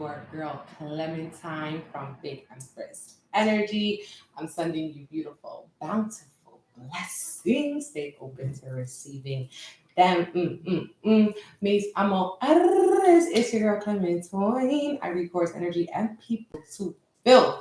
your girl Clementine from Big Empress Energy. I'm sending you beautiful, bountiful blessings. Stay open to receiving them. Means I'm on it's your girl Clementine. I record energy and people to build.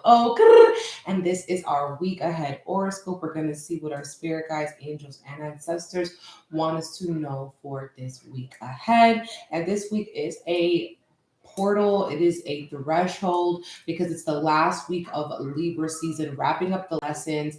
And this is our week ahead horoscope. We're going to see what our spirit guides, angels, and ancestors want us to know for this week ahead. And this week is a portal. It is a threshold because it's the last week of Libra season, wrapping up the lessons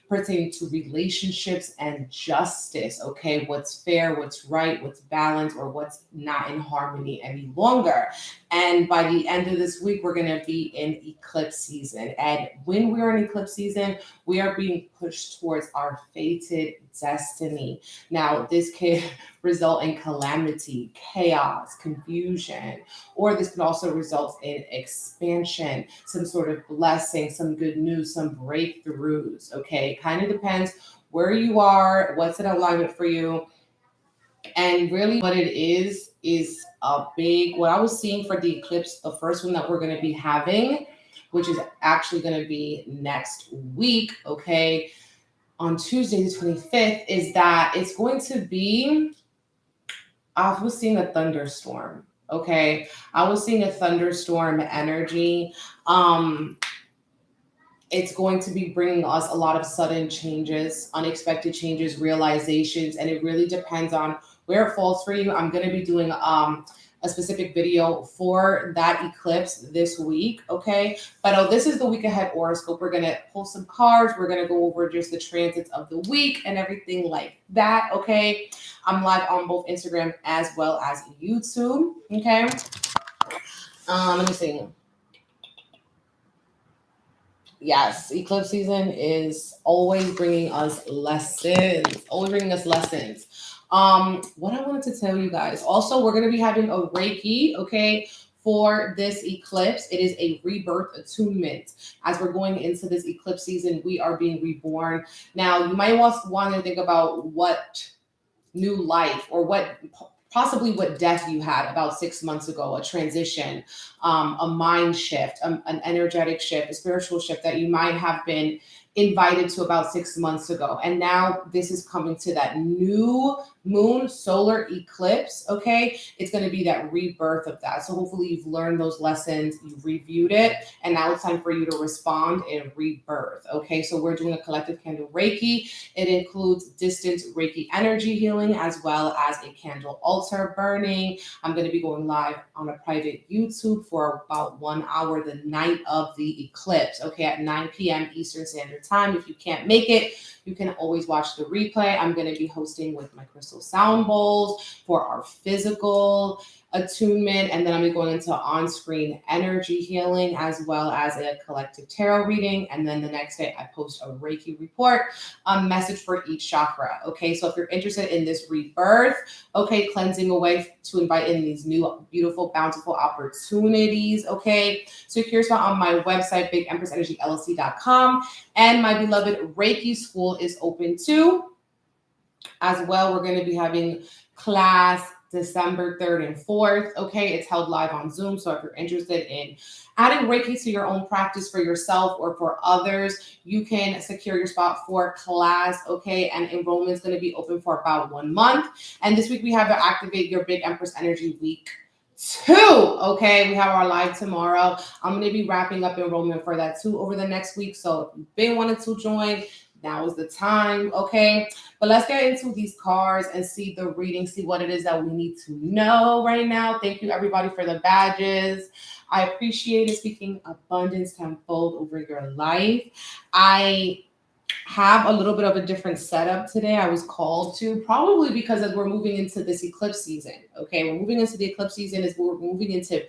pertaining to relationships and justice. Okay, what's fair, what's right, what's balanced, or what's not in harmony any longer. And by the end of this week, we're going to be in eclipse season. And when we're in eclipse season, we are being pushed towards our fated destiny. Now, this can result in calamity, chaos, confusion, or this can also result in expansion, some sort of blessing, some good news, some breakthroughs. Okay, kind of depends where you are, what's in alignment for you. And really what it is a big, what I was seeing for the eclipse, the first one that we're going to be having, which is actually going to be next week, okay, on Tuesday the 25th, is that it's going to be, I was seeing a thunderstorm. Okay, I was seeing a thunderstorm energy. It's going to be bringing us a lot of sudden changes, unexpected changes, realizations, and it really depends on where it falls for you. I'm going to be doing a specific video for that eclipse this week, okay? But this is the week ahead horoscope. We're going to pull some cards. We're going to go over just the transits of the week and everything like that, okay? I'm live on both Instagram as well as YouTube, okay? Let me see. Yes, eclipse season is always bringing us lessons. What I wanted to tell you guys, also, we're going to be having a Reiki, okay, for this eclipse. It is a rebirth attunement. As we're going into this eclipse season, we are being reborn. Now, you might want to think about what new life or possibly what death you had about 6 months ago, a transition, a mind shift, an energetic shift, a spiritual shift that you might have been invited to about 6 months ago. And now this is coming to that new moon solar eclipse, okay? It's going to be that rebirth of that. So hopefully you've learned those lessons, you've reviewed it, and now it's time for you to respond in rebirth, okay? So we're doing a collective candle Reiki. It includes distant Reiki energy healing as well as a candle altar burning. I'm going to be going live on a private YouTube for about 1 hour the night of the eclipse, okay, at 9 p.m. Eastern Standard Time. If you can't make it, you can always watch the replay. I'm going to be hosting with my crystal sound bowls for our physical attunement, and then I'm going into on-screen energy healing as well as a collective tarot reading. And then the next day I post a Reiki report, a message for each chakra. Okay, so if you're interested in this rebirth, okay, cleansing away to invite in these new beautiful bountiful opportunities, okay, secure spot on my website BigEmpressEnergyLLC.com. And my beloved Reiki school is open too. As well, we're going to be having class December 3rd and 4th. Okay, it's held live on Zoom. So if you're interested in adding Reiki to your own practice for yourself or for others, you can secure your spot for class. Okay, and enrollment is going to be open for about 1 month. And this week we have to activate your Big Empress Energy Week 2. Okay, we have our live tomorrow. I'm going to be wrapping up enrollment for that too over the next week. So if you've been wanting to join, now is the time, okay? But let's get into these cards and see the reading, see what it is that we need to know right now. Thank you, everybody, for the badges. I appreciate it. Speaking abundance tenfold over your life. I have a little bit of a different setup today. I was called to, probably because as we're moving into this eclipse season, okay? We're moving into the eclipse season as we're moving into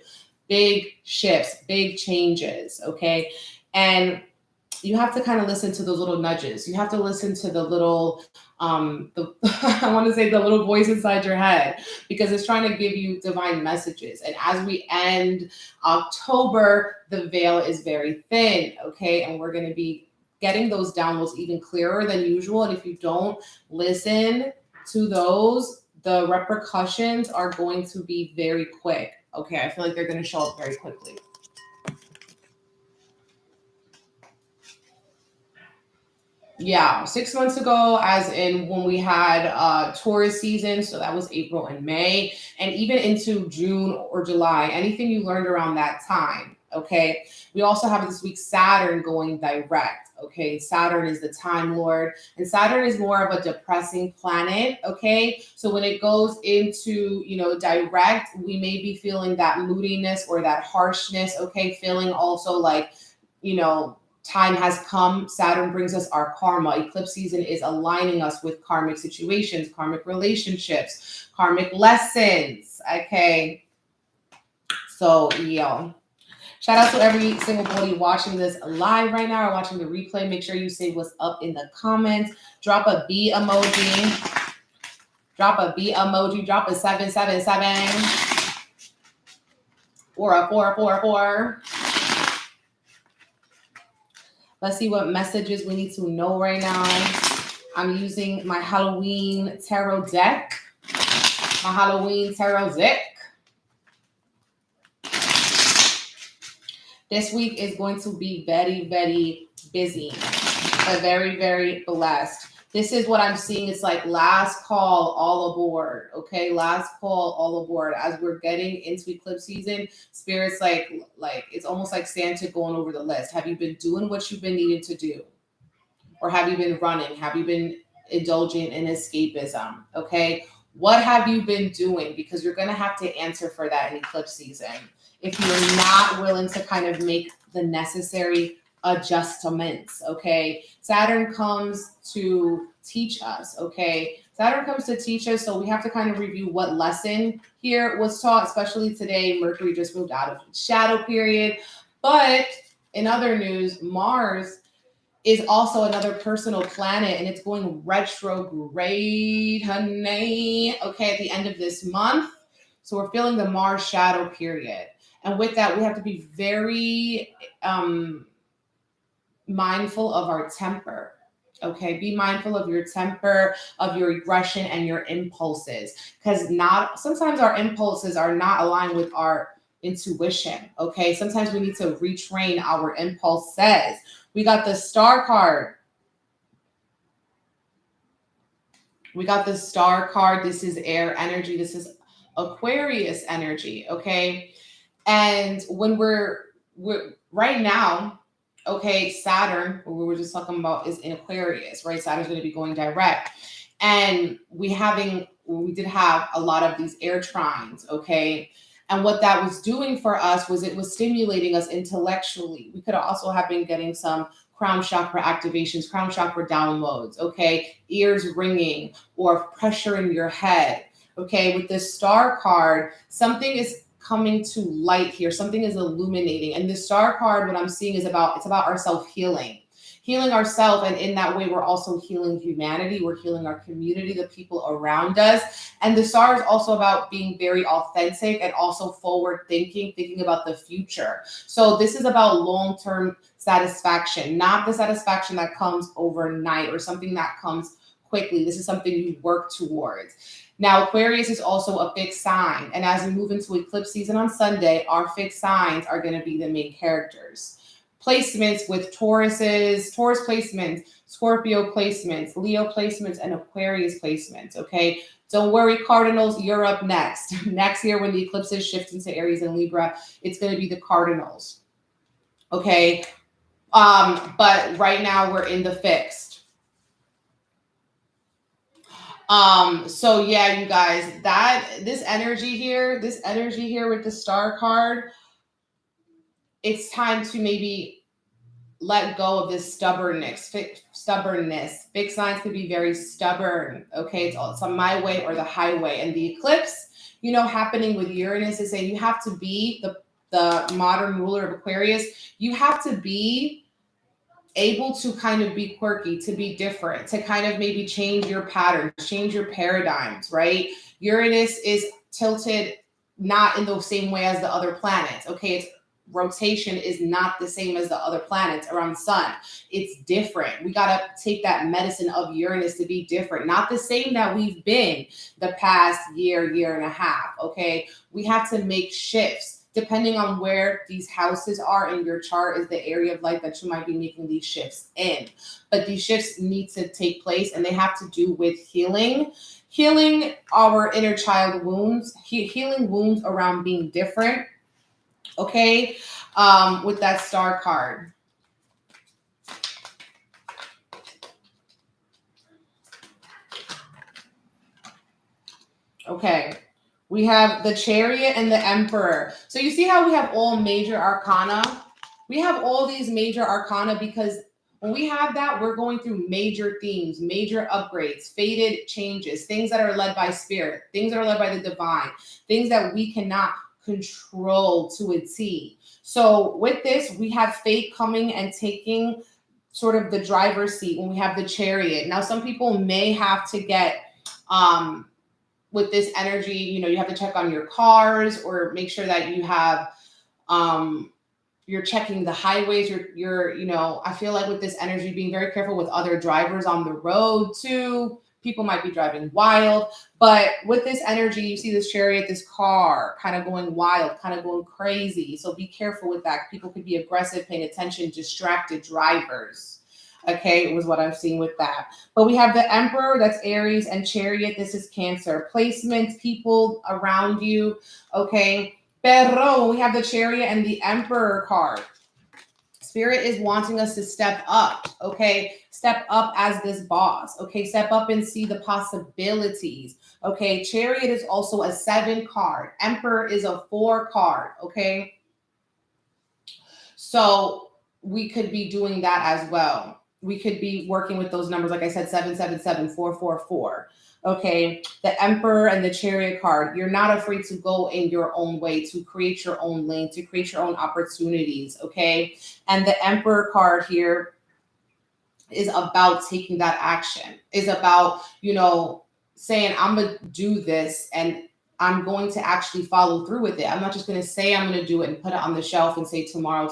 big shifts, big changes, okay? And you have to kind of listen to those little nudges. You have to listen to the little, I want to say the little voice inside your head, because it's trying to give you divine messages. And as we end October, the veil is very thin, okay? And we're going to be getting those downloads even clearer than usual. And if you don't listen to those, the repercussions are going to be very quick. Okay, I feel like they're going to show up very quickly. Yeah, 6 months ago, as in when we had Taurus season, so that was April and May, and even into June or July, anything you learned around that time, okay? We also have this week Saturn going direct, okay? Saturn is the time lord, and Saturn is more of a depressing planet, okay? So when it goes into, you know, direct, we may be feeling that moodiness or that harshness, okay? Feeling also like, you know, time has come. Saturn brings us our karma. Eclipse season is aligning us with karmic situations, karmic relationships, karmic lessons. Okay. So, yo. Shout out to every single body watching this live right now or watching the replay. Make sure you say what's up in the comments. Drop a B emoji. Drop a B emoji. Drop a 777 or a 444. Let's see what messages we need to know right now. I'm using my Halloween tarot deck. My Halloween tarot deck. This week is going to be very, very busy, but very, very blessed. This is what I'm seeing. It's like last call, all aboard. Okay, last call, all aboard. As we're getting into eclipse season, Spirit's like it's almost like Santa going over the list. Have you been doing what you've been needing to do? Or have you been running? Have you been indulging in escapism? Okay, what have you been doing? Because you're going to have to answer for that in eclipse season. If you're not willing to kind of make the necessary adjustments, okay? Saturn comes to teach us, okay? Saturn comes to teach us, so we have to kind of review what lesson here was taught, especially today. Mercury just moved out of shadow period. But in other news, Mars is also another personal planet, and it's going retrograde, honey, okay, at the end of this month. So we're feeling the Mars shadow period. And with that, we have to be very mindful of our temper. Okay, be mindful of your temper, of your aggression and your impulses, because sometimes our impulses are not aligned with our intuition. Okay, sometimes we need to retrain our impulses. We got the Star card. We got the Star card. This is air energy. This is Aquarius energy. Okay, and when we're right now. Okay, Saturn, what we were just talking about, is in Aquarius, right? Saturn's going to be going direct. And we did have a lot of these air trines, okay? And what that was doing for us was it was stimulating us intellectually. We could also have been getting some crown chakra activations, crown chakra downloads, okay? Ears ringing or pressure in your head, okay? With this Star card, something is coming to light here. Something is illuminating. And the Star card, what I'm seeing is it's about our self-healing. Healing ourselves, and in that way, we're also healing humanity. We're healing our community, the people around us. And the Star is also about being very authentic and also forward thinking about the future. So this is about long-term satisfaction, not the satisfaction that comes overnight or something that comes quickly. This is something you work towards. Now, Aquarius is also a fixed sign. And as we move into eclipse season on Sunday, our fixed signs are going to be the main characters. Placements with Taurus placements, Scorpio placements, Leo placements, and Aquarius placements, okay? Don't worry, Cardinals, you're up next. Next year, when the eclipses shift into Aries and Libra, it's going to be the Cardinals, okay? But right now, we're in the fixed. So yeah, you guys, this energy here with the Star card, it's time to maybe let go of this stubbornness. Big signs can be very stubborn. Okay, it's on my way or the highway. And the eclipse, happening with Uranus is saying you have to be the modern ruler of Aquarius. You have to be able to kind of be quirky, to be different, to kind of maybe change your patterns, change your paradigms, right? Uranus is tilted not in the same way as the other planets, okay? rotation is not the same as the other planets around the sun. It's different. We got to take that medicine of Uranus to be different, not the same that we've been the past year and a half. Okay. We have to make shifts. Depending on where these houses are in your chart is the area of life that you might be making these shifts in. But these shifts need to take place, and they have to do with healing our inner child wounds, healing wounds around being different. Okay, with that star card. Okay. We have the Chariot and the Emperor. So you see how we have all major arcana? We have all these major arcana because when we have that, we're going through major themes, major upgrades, fated changes, things that are led by spirit, things that are led by the divine, things that we cannot control to a T. So with this, we have fate coming and taking sort of the driver's seat when we have the Chariot. Now, some people may have to get... with this energy, you have to check on your cars or make sure that you have, you're checking the highways. I feel like with this energy, being very careful with other drivers on the road too. People might be driving wild, but with this energy, you see this Chariot, this car kind of going wild, kind of going crazy. So be careful with that. People could be aggressive, paying attention, distracted drivers. Okay, was what I'm seeing with that. But we have the Emperor, that's Aries, and Chariot, this is Cancer. Placements, people around you, okay. Pero we have the Chariot and the Emperor card. Spirit is wanting us to step up, okay. Step up as this boss, okay. Step up and see the possibilities, okay. Chariot is also a 7 card. Emperor is a 4 card, okay. So we could be doing that as well. We could be working with those numbers, like I said, 777, 444. Okay, the Emperor and the Chariot card. You're not afraid to go in your own way, to create your own lane, to create your own opportunities. Okay, and the Emperor card here is about taking that action. Is about saying I'm gonna do this and I'm going to actually follow through with it. I'm not just going to say I'm going to do it and put it on the shelf and say tomorrow,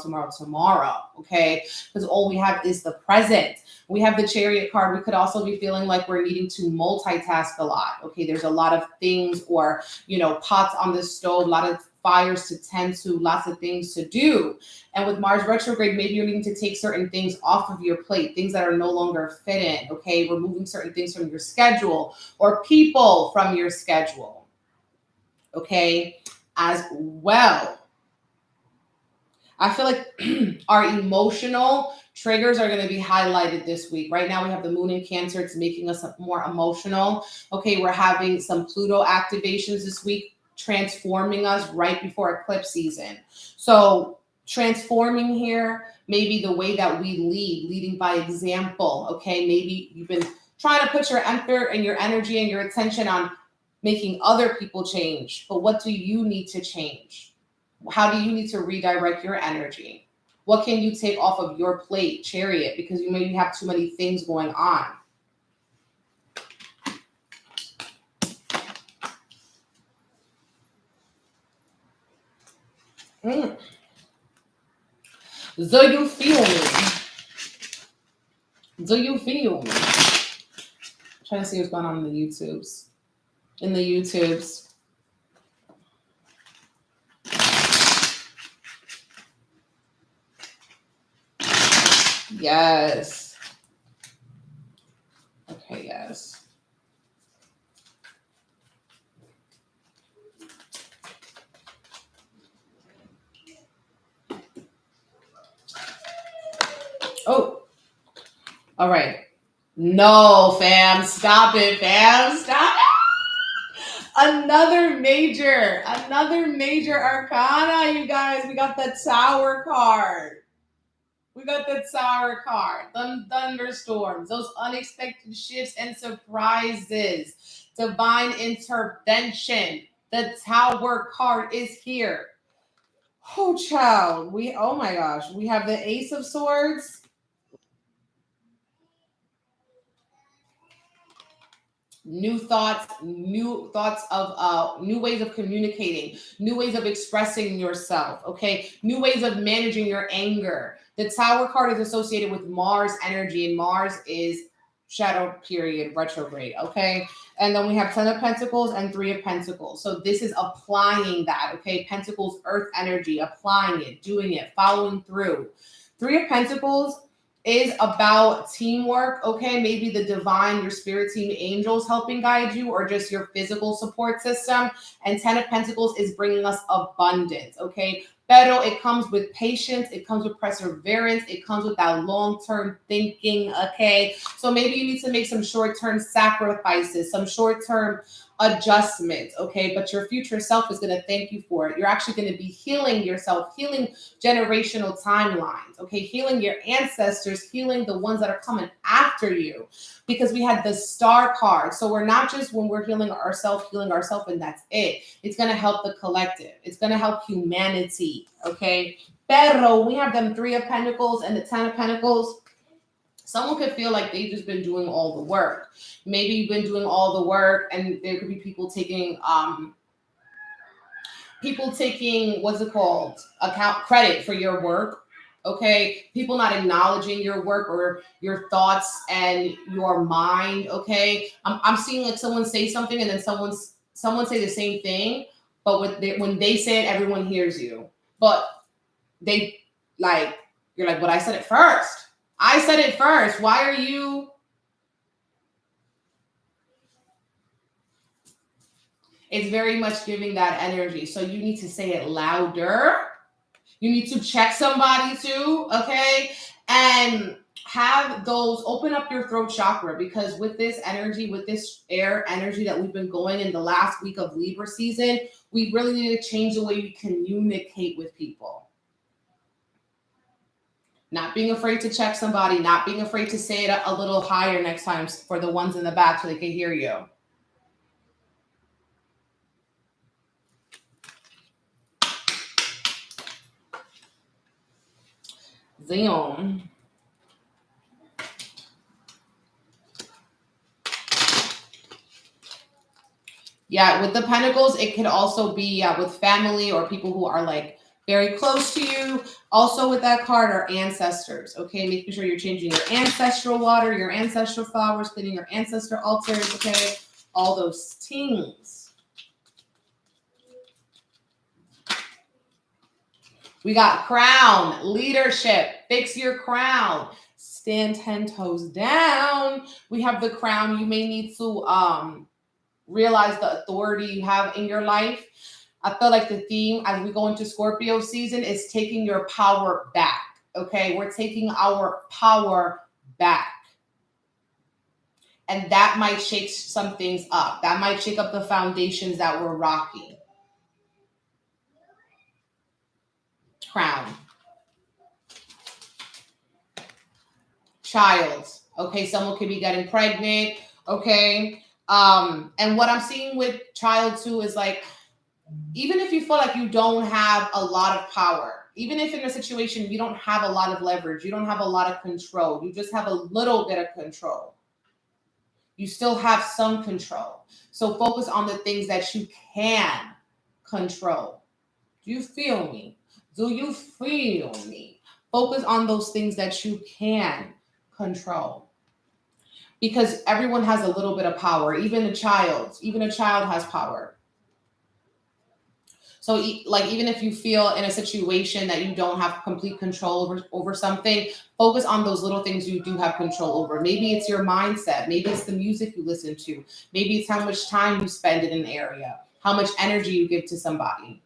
okay? Because all we have is the present. We have the Chariot card. We could also be feeling like we're needing to multitask a lot, okay? There's a lot of things or, pots on the stove, a lot of fires to tend to, lots of things to do. And with Mars retrograde, maybe you're needing to take certain things off of your plate, things that are no longer fit in, okay? Removing certain things from your schedule or people from your schedule. Okay, as well. I feel like our emotional triggers are going to be highlighted this week. Right now we have the moon in Cancer. It's making us more emotional. Okay, we're having some Pluto activations this week, transforming us right before eclipse season. So transforming here, maybe the way that we leading by example. Okay, maybe you've been trying to put your effort and your energy and your attention on making other people change. But what do you need to change? How do you need to redirect your energy? What can you take off of your plate, Chariot? Because you maybe have too many things going on. Do you feel me? Do you feel me? I'm trying to see what's going on in the YouTubes. Yes. Okay, yes. Oh, all right. No, fam. Stop it, fam. Stop it. Another major arcana, you guys. We got the Tower card. Thunderstorms, those unexpected shifts and surprises, divine intervention. The Tower card is here. Oh, child. Oh my gosh. We have the Ace of Swords. new thoughts of new ways of communicating, new ways of expressing yourself, okay? New ways of managing your anger. The Tower card is associated with Mars energy, and Mars is shadow period retrograde, okay? And then we have 10 of Pentacles and 3 of Pentacles. So this is applying that, okay? Pentacles, earth energy, applying it, doing it, following through. 3 of Pentacles is about teamwork, okay? Maybe the divine, your spirit team angels helping guide you, or just your physical support system. And 10 of Pentacles is bringing us abundance, okay? Pero it comes with patience, it comes with perseverance, it comes with that long-term thinking, okay? So maybe you need to make some short-term sacrifices, some short-term adjustments, okay? But your future self is going to thank you for it. You're actually going to be healing yourself, healing generational timelines, okay? Healing your ancestors, healing the ones that are coming after you, because we had the Star card. So we're not just, when we're healing ourselves and that's it. It's going to help the collective. It's going to help humanity, okay? Pero we have them 3 of Pentacles and the 10 of Pentacles. Someone could feel like they've just been doing all the work. Maybe you've been doing all the work, and there could be people taking what's it called? Credit for your work. Okay, people not acknowledging your work or your thoughts and your mind. Okay, I'm seeing like someone say something and then someone say the same thing, but when they say it, everyone hears you. But you're like, but I said it first. I said it first. Why are you? It's very much giving that energy. So you need to say it louder. You need to check somebody too, okay? And have those, open up your throat chakra, because with this energy, with this air energy that we've been going in the last week of Libra season, we really need to change the way we communicate with people. Not being afraid to check somebody, not being afraid to say it a little higher next time for the ones in the back so they can hear you. Zion. Yeah, with the Pentacles, it could also be with family or people who are like very close to you. Also with that card are ancestors, okay? Making sure you're changing your ancestral water, your ancestral flowers, cleaning your ancestor altars, okay? All those things. We got crown, leadership, fix your crown, stand 10 toes down. We have the crown. You may need to realize the authority you have in your life. I feel like the theme as we go into Scorpio season is taking your power back, okay? We're taking our power back. And that might shake some things up. That might shake up the foundations that we're rocking. Crown. Child, okay? Someone could be getting pregnant, okay? And what I'm seeing with child too is like, even if you feel like you don't have a lot of power, even if in a situation you don't have a lot of leverage, you don't have a lot of control, you just have a little bit of control, you still have some control. So focus on the things that you can control. Do you feel me? Do you feel me? Focus on those things that you can control. Because everyone has a little bit of power. Even a child has power. So like, even if you feel in a situation that you don't have complete control over something, focus on those little things you do have control over. Maybe it's your mindset. Maybe it's the music you listen to. Maybe it's how much time you spend in an area, how much energy you give to somebody.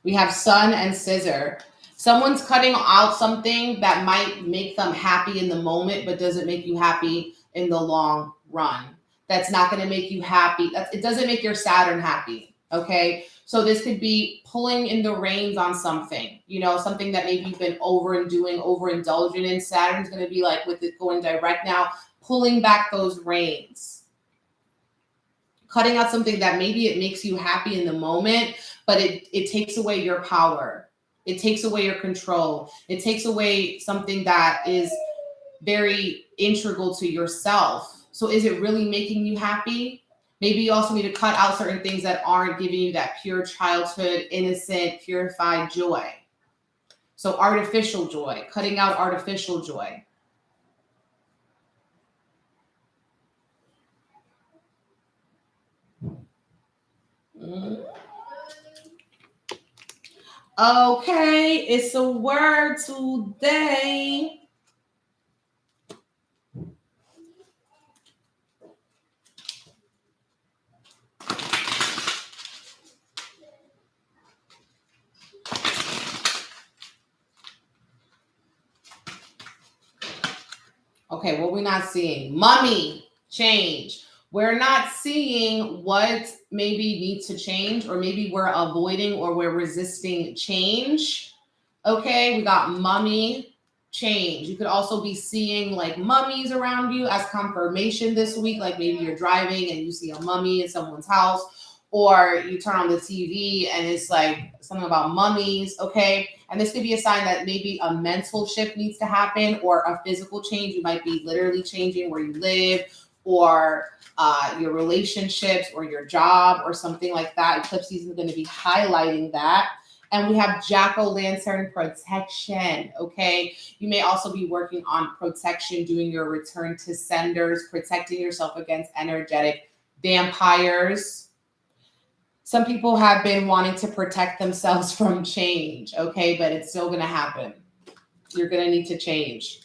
We have sun and scissor. Someone's cutting out something that might make them happy in the moment, but doesn't make you happy in the long run. That's not going to make you happy. It doesn't make your Saturn happy, okay? So this could be pulling in the reins on something, you know, something that maybe you've been overindulging in. Saturn's going to be like, with it going direct now, pulling back those reins. Cutting out something that maybe it makes you happy in the moment, but it takes away your power. It takes away your control. It takes away something that is very integral to yourself. So is it really making you happy? Maybe you also need to cut out certain things that aren't giving you that pure childhood, innocent, purified joy. So artificial joy, cutting out artificial joy. Okay, it's a word today. Okay, what we're not seeing. Mummy, change. We're not seeing what maybe needs to change, or maybe we're avoiding or we're resisting change. Okay, we got mummy, change. You could also be seeing like mummies around you as confirmation this week. Like maybe you're driving and you see a mummy in someone's house, or you turn on the TV and it's like something about mummies. Okay. And this could be a sign that maybe a mental shift needs to happen, or a physical change. You might be literally changing where you live, or your relationships, or your job, or something like that. Eclipse season is going to be highlighting that. And we have jack-o'-lantern protection, okay? You may also be working on protection, doing your return to senders, protecting yourself against energetic vampires. Some people have been wanting to protect themselves from change, okay? But it's still going to happen. You're going to need to change.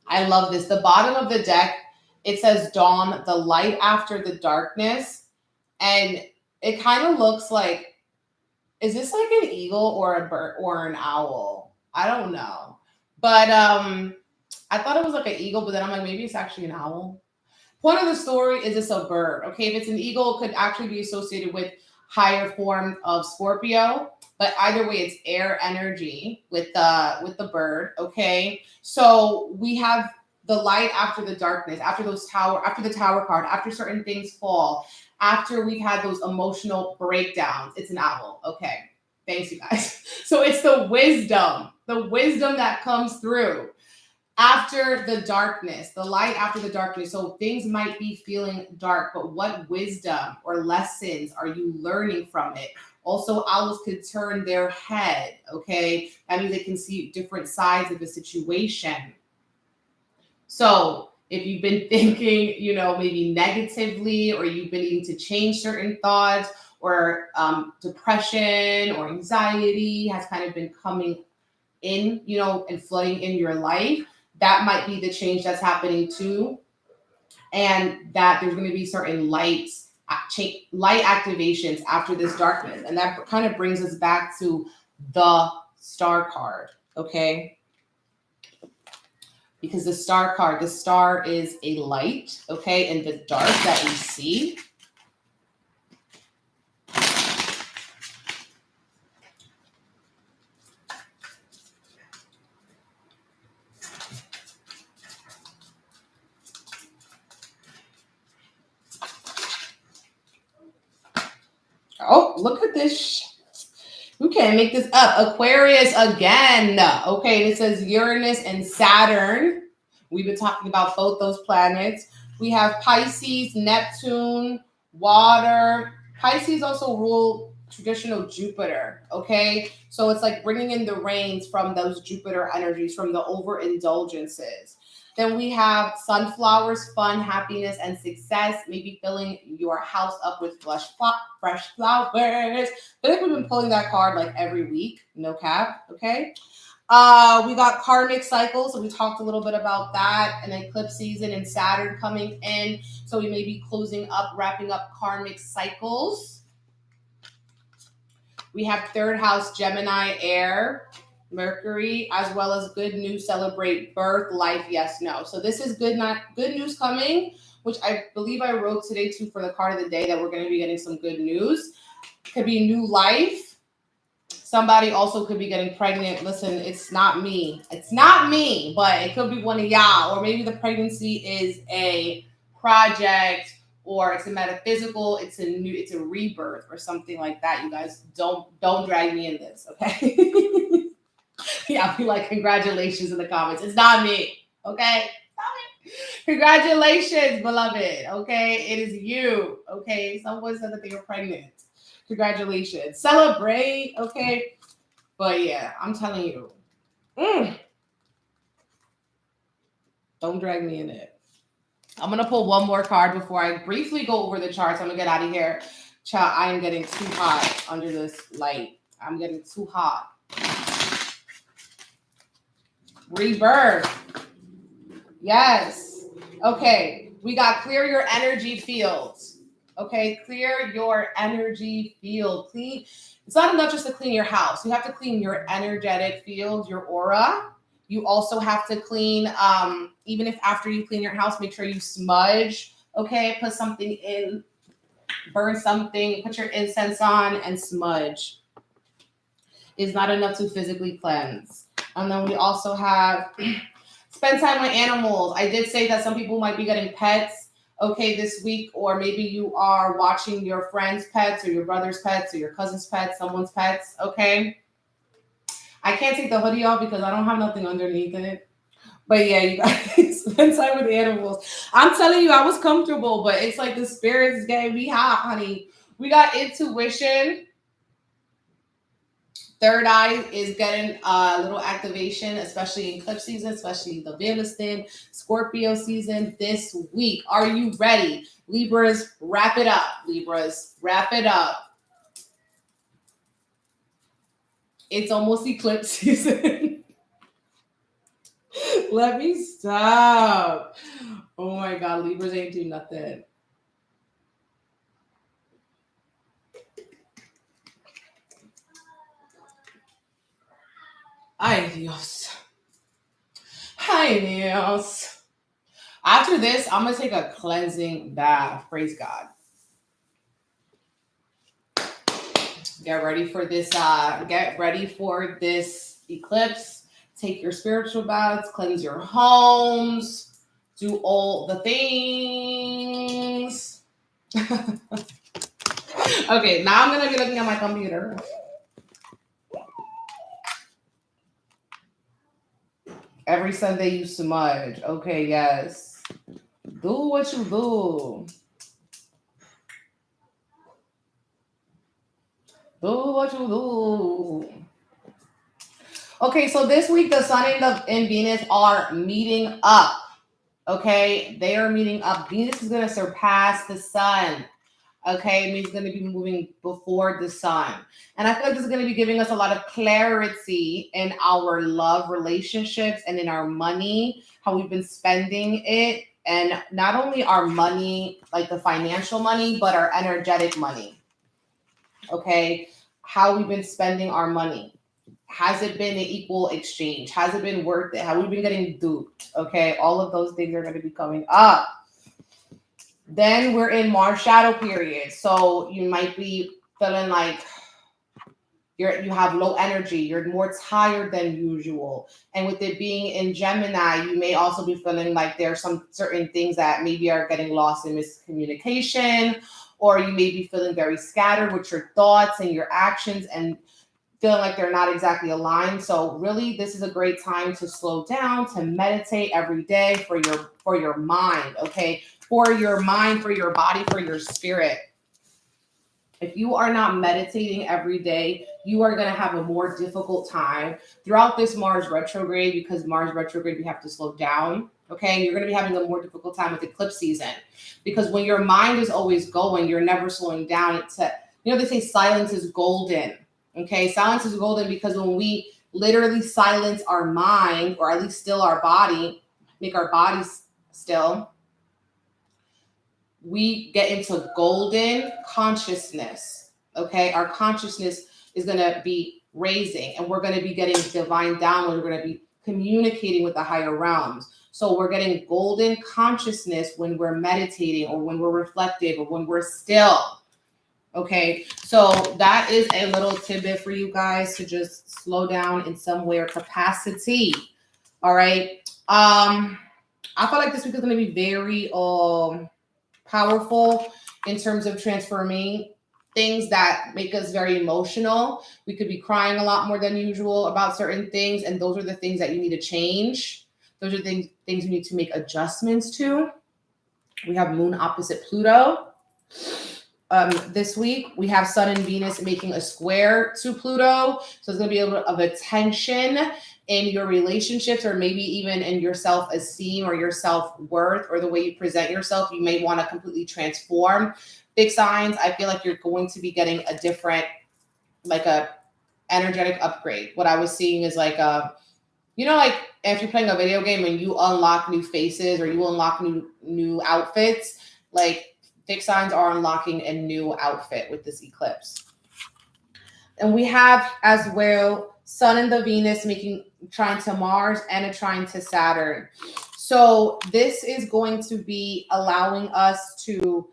I love this. The bottom of the deck, it says dawn, the light after the darkness. And it kind of looks like, is this like an eagle or a bird or an owl? I don't know. But I thought it was like an eagle, but then I'm like, maybe it's actually an owl. Point of the story is it's a bird. Okay, if it's an eagle, it could actually be associated with higher form of Scorpio. But either way, it's air energy with the bird. Okay, so we have the light after the darkness, after the tower card, after certain things fall, after we've had those emotional breakdowns. It's an owl. Okay, thanks you guys. So it's the wisdom that comes through after the darkness, the light after the darkness. So things might be feeling dark, but what wisdom or lessons are you learning from it? Also, owls could turn their head, okay? That means they can see different sides of the situation. So if you've been thinking, maybe negatively, or you've been needing to change certain thoughts, or depression or anxiety has kind of been coming in, and flooding in your life, that might be the change that's happening too. And that there's going to be certain light activations after this darkness. And that kind of brings us back to the star card, okay? Because the star card, the star is a light, okay, in the dark that we see. Oh, look at this. We can't make this up. Aquarius again. Okay, and it says Uranus and Saturn. We've been talking about both those planets. We have Pisces, Neptune, water. Pisces also rule traditional Jupiter, okay? So it's like bringing in the reins from those Jupiter energies, from the overindulgences. Then we have sunflowers, fun, happiness, and success. Maybe filling your house up with fresh flowers. I think we've been pulling that card like every week. No cap, okay? We got karmic cycles. So we talked a little bit about that. And eclipse season and Saturn coming in. So we may be wrapping up karmic cycles. We have third house, Gemini, air, Mercury, as well as good news, celebrate birth, life, yes, no. So this is good news coming, which I believe I wrote today too for the card of the day, that we're going to be getting some good news. Could be new life. Somebody also could be getting pregnant. Listen, it's not me, but it could be one of y'all, or maybe the pregnancy is a project or it's a metaphysical, it's a rebirth or something like that. You guys don't drag me in this, okay? Yeah, I'll be like, congratulations in the comments. It's not me, okay? Stop it. Congratulations, beloved, okay? It is you, okay? Someone said that they were pregnant. Congratulations. Celebrate, okay? But yeah, I'm telling you. Don't drag me in it. I'm going to pull one more card before I briefly go over the charts. I'm going to get out of here. Child, I am getting too hot under this light. I'm getting too hot. Rebirth. Yes. Okay. We got clear your energy fields. Okay. Clear your energy field. Clean. It's not enough just to clean your house. You have to clean your energetic field, your aura. You also have to clean, even if after you clean your house, make sure you smudge. Okay. Put something in, burn something, put your incense on and smudge. It's not enough to physically cleanse. And then we also have spend time with animals. I did say that some people might be getting pets, okay, this week, or maybe you are watching your friend's pets or your brother's pets or your cousin's pets, someone's pets, okay? I can't take the hoodie off because I don't have nothing underneath it. But yeah, you guys, spend time with animals. I'm telling you, I was comfortable, but it's like the spirits getting me hot, honey. We got intuition. Third eye is getting a little activation, especially in eclipse season, especially the Vělestin, Scorpio season this week. Are you ready? Libras, wrap it up. Libras, wrap it up. It's almost eclipse season. Let me stop. Oh my God, Libras ain't do nothing. Ay, Dios. Ay, Dios. After this, I'm going to take a cleansing bath. Praise God. Get ready for this. Get ready for this eclipse. Take your spiritual baths. Cleanse your homes. Do all the things. Okay, now I'm going to be looking at my computer. Every Sunday you smudge. Okay, yes. Do what you do. Do what you do. Okay, so this week the Sun and Venus are meeting up. Okay, they are meeting up. Venus is going to surpass the Sun. Okay, it means it's going to be moving before the Sun. And I feel like this is going to be giving us a lot of clarity in our love relationships and in our money, how we've been spending it. And not only our money, like the financial money, but our energetic money. Okay, how we've been spending our money. Has it been an equal exchange? Has it been worth it? Have we been getting duped? Okay, all of those things are going to be coming up. Then we're in Mars shadow period. So you might be feeling like you have low energy. You're more tired than usual. And with it being in Gemini, you may also be feeling like there are some certain things that maybe are getting lost in miscommunication, or you may be feeling very scattered with your thoughts and your actions and feeling like they're not exactly aligned. So really, this is a great time to slow down, to meditate every day for your mind, okay? For your mind, for your body, for your spirit. If you are not meditating every day, you are going to have a more difficult time throughout this Mars retrograde, because Mars retrograde, we have to slow down, okay? You're going to be having a more difficult time with eclipse season, because when your mind is always going, you're never slowing down. They say silence is golden, okay? Silence is golden because when we literally silence our mind, or at least still our body, make our bodies still, we get into golden consciousness, okay? Our consciousness is going to be raising, and we're going to be getting divine downloads. We're going to be communicating with the higher realms. So we're getting golden consciousness when we're meditating, or when we're reflective, or when we're still, okay? So that is a little tidbit for you guys to just slow down in some way or capacity, all right? I feel like this week is going to be very powerful in terms of transforming things that make us very emotional. We could be crying a lot more than usual about certain things, and those are the things that you need to change. Those are things you need to make adjustments to. We have Moon opposite Pluto. This week, we have Sun and Venus making a square to Pluto. So it's going to be a little bit of a tension in your relationships, or maybe even in your self-esteem or your self-worth, or the way you present yourself. You may want to completely transform. Big signs, I feel like you're going to be getting a different, like a energetic upgrade. What I was seeing is like you know, like if you're playing a video game and you unlock new faces or you unlock new outfits, like big signs are unlocking a new outfit with this eclipse. And we have as well Sun and the Venus making trine to Mars and a trine to Saturn. So this is going to be allowing us to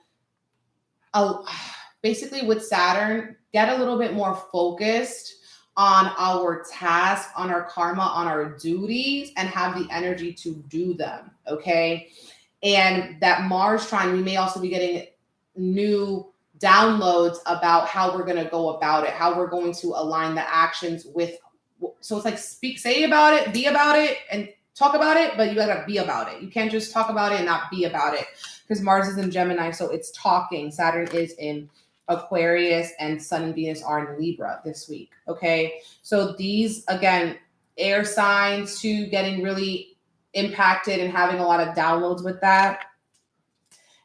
basically with Saturn get a little bit more focused on our tasks, on our karma, on our duties, and have the energy to do them, okay? And that Mars trine, we may also be getting new downloads about how we're going to go about it, how we're going to align the actions with, so it's like say about it, be about it, and talk about it, but you got to be about it. You can't just talk about it and not be about it, because Mars is in Gemini, so it's talking. Saturn is in Aquarius, and Sun and Venus are in Libra this week, okay? So these, again, air signs too, getting really impacted and having a lot of downloads with that.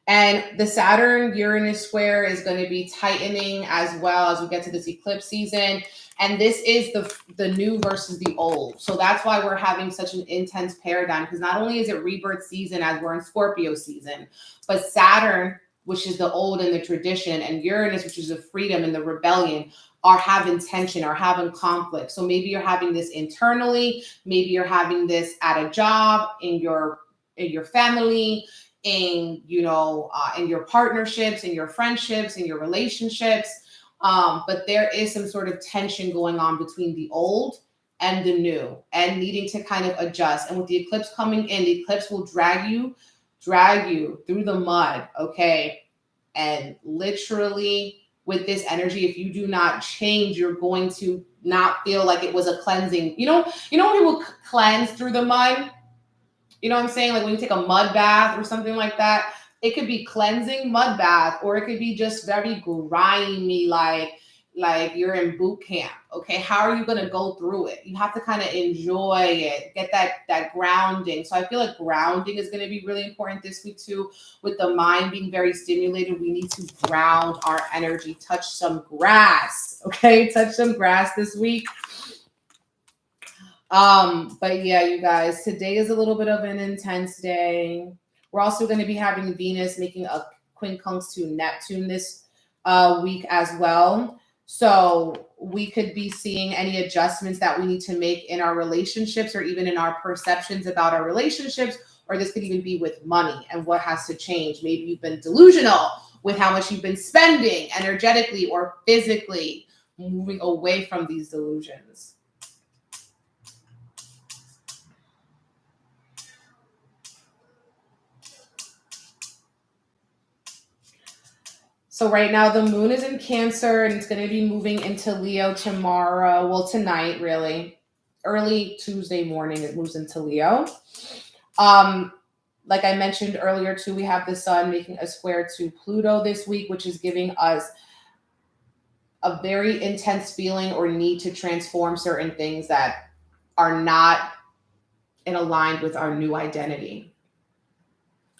And the Saturn-Uranus square is going to be tightening as well as we get to this eclipse season. And this is the new versus the old. So that's why we're having such an intense paradigm, because not only is it rebirth season as we're in Scorpio season, but Saturn, which is the old and the tradition, and Uranus, which is the freedom and the rebellion, are having tension, are having conflict. So maybe you're having this internally, maybe you're having this at a job, in your family, in your partnerships, in your friendships, in your relationships. But there is some sort of tension going on between the old and the new, and needing to kind of adjust. And with the eclipse coming in, the eclipse will drag you through the mud, okay? And literally with this energy, if you do not change, you're going to not feel like it was a cleansing. You know when people cleanse through the mud? You know what I'm saying? Like when you take a mud bath or something like that, it could be cleansing mud bath, or it could be just very grimy, like you're in boot camp. Okay, how are you going to go through it? You have to kind of enjoy it, get that grounding. So I feel like grounding is going to be really important this week too. With the mind being very stimulated, we need to ground our energy, touch some grass. Okay, touch some grass this week. But yeah, you guys, today is a little bit of an intense day. We're also going to be having Venus making a quincunx to Neptune this week as well. So we could be seeing any adjustments that we need to make in our relationships, or even in our perceptions about our relationships, or this could even be with money and what has to change. Maybe you've been delusional with how much you've been spending energetically or physically, moving away from these delusions. So right now the moon is in Cancer, and it's going to be moving into Leo tomorrow. Well, tonight, really. Early Tuesday morning, it moves into Leo. Like I mentioned earlier too, we have the sun making a square to Pluto this week, which is giving us a very intense feeling or need to transform certain things that are not in aligned with our new identity,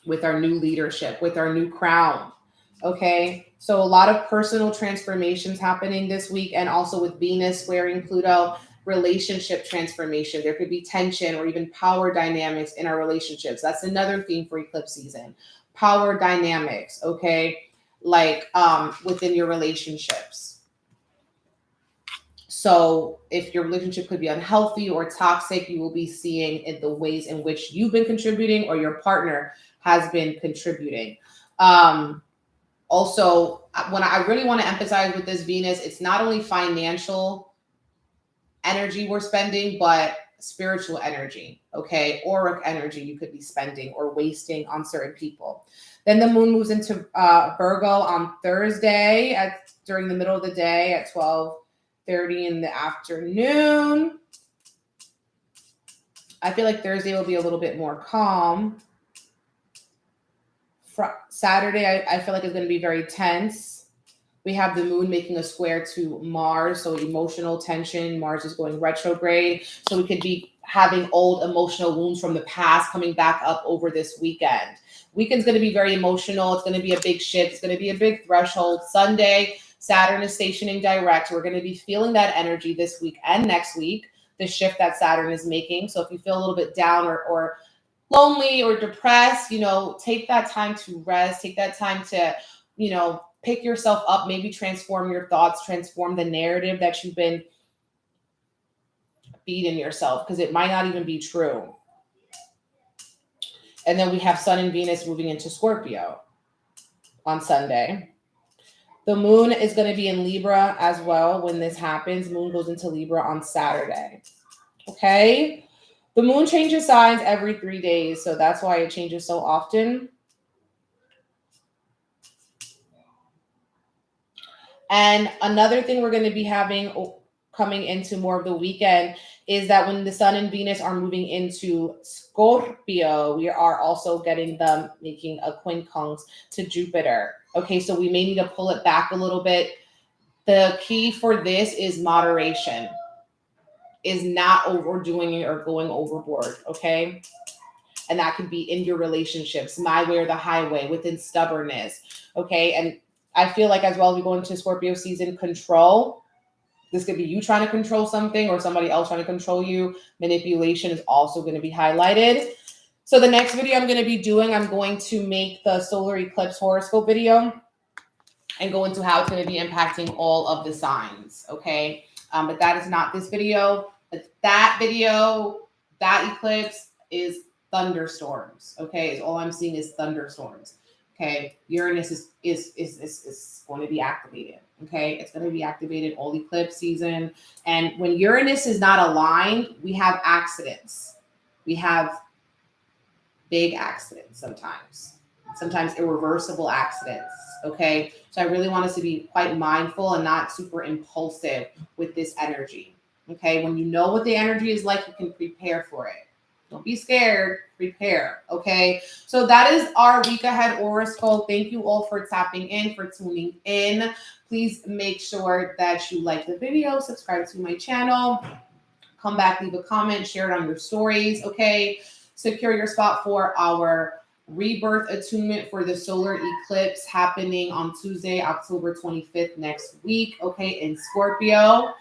with our new leadership, with our new crown. Okay, so a lot of personal transformations happening this week, and also with Venus squaring Pluto, relationship transformation. There could be tension or even power dynamics in our relationships. That's another theme for eclipse season. Power dynamics, okay, like within your relationships. So if your relationship could be unhealthy or toxic, you will be seeing in the ways in which you've been contributing or your partner has been contributing. Also, when I really want to emphasize with this Venus, it's not only financial energy we're spending, but spiritual energy, okay? Auric energy you could be spending or wasting on certain people. Then the moon moves into Virgo on Thursday during the middle of the day at 12:30 in the afternoon. I feel like Thursday will be a little bit more calm. Saturday, I feel like it's going to be very tense. We have the moon making a square to Mars, so emotional tension. Mars is going retrograde, so we could be having old emotional wounds from the past coming back up over this weekend. Weekend's going to be very emotional. It's going to be a big shift. It's going to be a big threshold. Sunday, Saturn is stationing direct. We're going to be feeling that energy this week and next week, the shift that Saturn is making. So if you feel a little bit down or lonely or depressed, take that time to rest. Take that time to, pick yourself up, maybe transform your thoughts, transform the narrative that you've been feeding yourself, because it might not even be true. And then we have Sun and Venus moving into Scorpio on Sunday. The moon is going to be in Libra as well when this happens. Moon goes into Libra on Saturday. Okay? The moon changes signs every 3 days, so that's why it changes so often. And another thing we're going to be having coming into more of the weekend is that when the Sun and Venus are moving into Scorpio, we are also getting them making a quincunx to Jupiter. Okay, so we may need to pull it back a little bit. The key for this is moderation, is not overdoing it or going overboard, okay? And that could be in your relationships, my way or the highway, within stubbornness, okay? And I feel like as well, we go into Scorpio season, control. This could be you trying to control something or somebody else trying to control you. Manipulation is also going to be highlighted. So the next video I'm going to be doing, I'm going to make the solar eclipse horoscope video and go into how it's going to be impacting all of the signs, okay? But that is not this video. That video, that eclipse is thunderstorms, okay? All I'm seeing is thunderstorms. Okay, Uranus is going to be activated. Okay, it's going to be activated all eclipse season. And when Uranus is not aligned, we have accidents. We have big accidents sometimes irreversible accidents. Okay, so I really want us to be quite mindful and not super impulsive with this energy. Okay, when you know what the energy is like, you can prepare for it. Don't be scared, prepare, okay? So that is our week ahead horoscope. Thank you all for tapping in, for tuning in. Please make sure that you like the video, subscribe to my channel, come back, leave a comment, share it on your stories, okay? Secure your spot for our rebirth attunement for the solar eclipse happening on Tuesday, October 25th next week, okay, in Scorpio.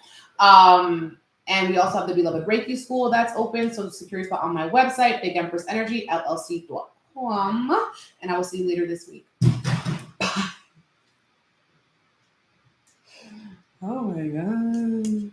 And we also have the Beloved Reiki School that's open. So secure your spot on my website, Big Empress Energy, LLC.com. And I will see you later this week. Bye. Oh my God.